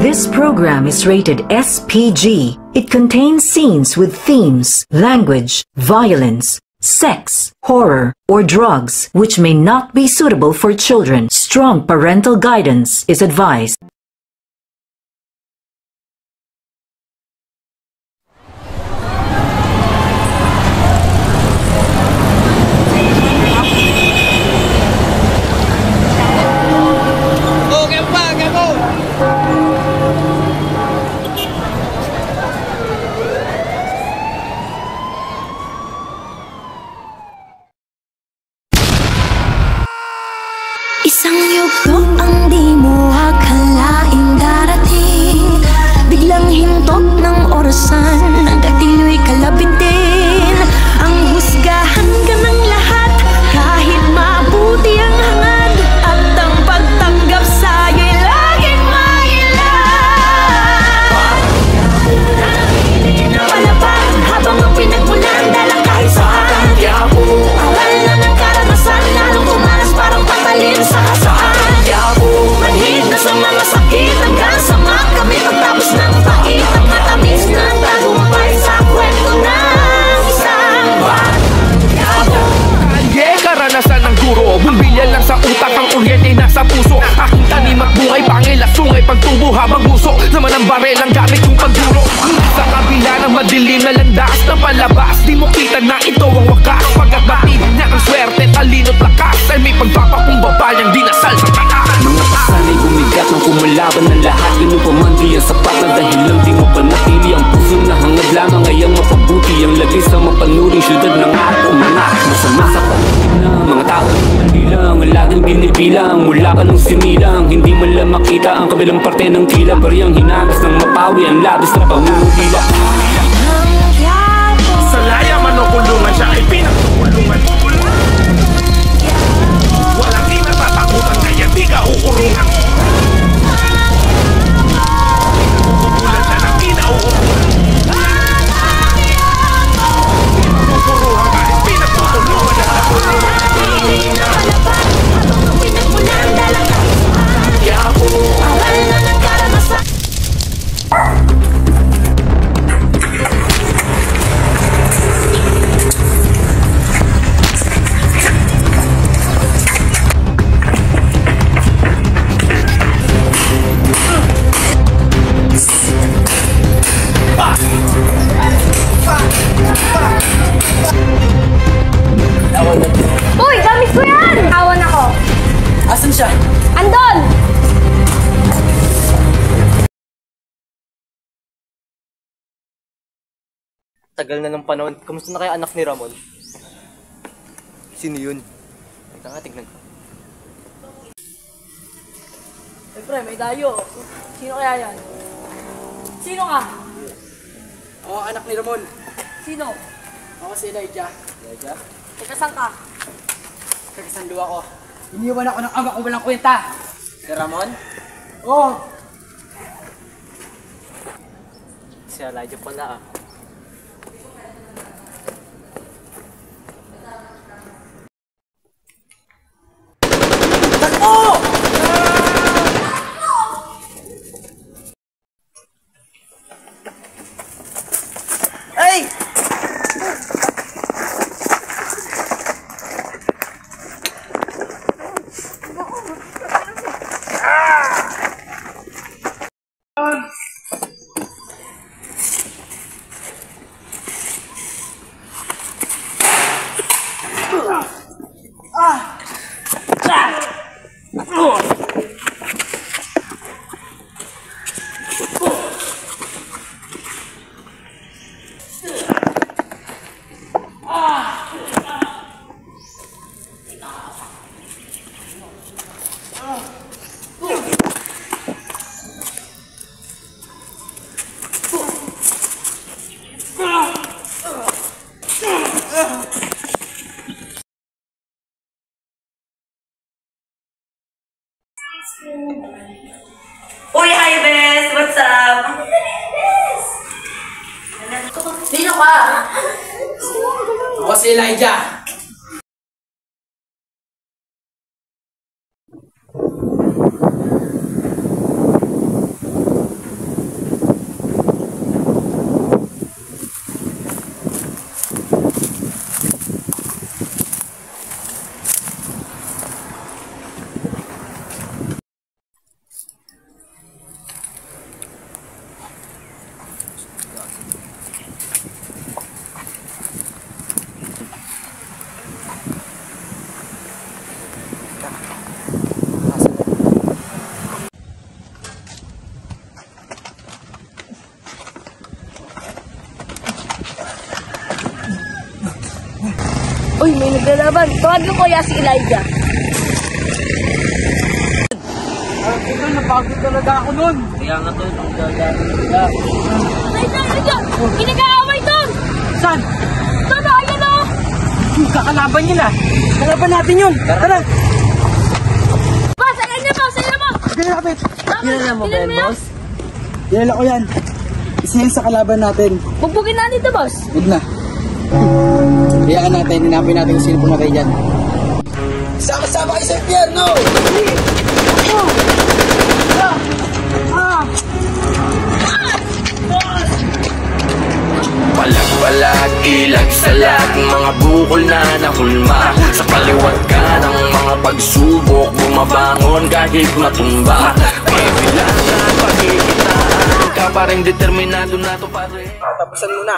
This program is rated SPG. It contains scenes with themes, language, violence, sex, horror, or drugs, which may not be suitable for children. Strong parental guidance is advised. Isang yugto ang di mo akalaing darating, biglang hintok ng orasan, nagkatiloy kalabit din. Ang husgahan ka ng lahat, kahit mabuti ang hangad, at ang pagtanggap sa'yo'y laging mailan. Palaban habang ang pinagmulan, dalang kahit saan. Aral na ng karanasan, lalong kumalas parang patalin sa kasaan. Manhid na sa mga sakit hanggang sa makamit, pagtapos ng pait ang matamis na tagumpay sa kwento ng isang bata. Karanasan ng guro, bumbilya lang sa utak, ang kuryente nasa puso. Aking tanim at buhay, pangil at sungay, pagtubo habang buso. Naman ang barel ang gamit kong pagduro. Sa kabila ng madilim na landas ng palabas, di mo kita na ito ang wakas. Pagkat batid na ang swerte, talino't lakas, ay may pagpapakumbabayang dinasal sa taas. Mga pasanay bumigat ng kumalaban ng lahat, ganun pa man di ang sapat na dahil lang di mo panatili ang puso na hangad lamang ay ang mapabuti. Ang lagay sa mapanuring syudad ng ating mga masama sa pagkina. Mga tao hindi lang ang laging binibilang, mula ka nung sinilang, hindi man lang makita ang kabilang parte ng tila. Bariyang hinagas ng mapawi ang labis na pangungutila. Sa laya man o kulungan, siya ay pinagkukulungan. Walang di natatakutan, kaya di ka uurungan. Kukulan na ng kinauuruan. Kukuruhan ka rin, pinagkukulungan na nakulungan. Habang ang pinagmulan, dalang kahit saan. Aral na ng karanasan. Uy! Gamit ko yan! Awan ako! Asan siya? Andon! Tagal na ng panahon. Kamusta na kaya anak ni Ramon? Sino yun? Teka nga, tignan ko. Ay, pre, may dayo. Sino kaya yan? Sino ka? Ako anak ni Ramon. Sino? Ako si Elijah. Elijah? Teka, saan ka? Kakasanduwa ko. Iniwan ako ng ama ko walang kwenta. Si Ramon? Oo. Si Elijah pala ah. Ay! Uy, hi Bes! What's up? Sino ka? Ako si Elijah. maglalaban. Tawagin ko kaya si Elijah. Ito, napagod talaga ako nun. Kaya nga tol, ang gagawin nila. Elijah! Kinag-aaway doon! Saan? Tara, ayan o! Kakalaban nila. Kalaban natin yun. Tara. Boss, ayan niya, boss! Ayan mo! Sige, kapit. Kilala mo ba yan, boss? Kilala ko yan. Isa yan sa kalaban natin. Bugbugin natin ito, boss! Huwag na. Hayaan natin, hinapin natin kung sino pumatay dyan. Sama-sama kayo sa impyerno! Palag-palag, ilag sa lahat, mga bukol na nahulma. Sa kaliwat ka ng mga pagsubok, bumabangon kahit matumba. May bilangan, pagkikitaan ka pa rin, determinado na to pare. Tapusan mo na.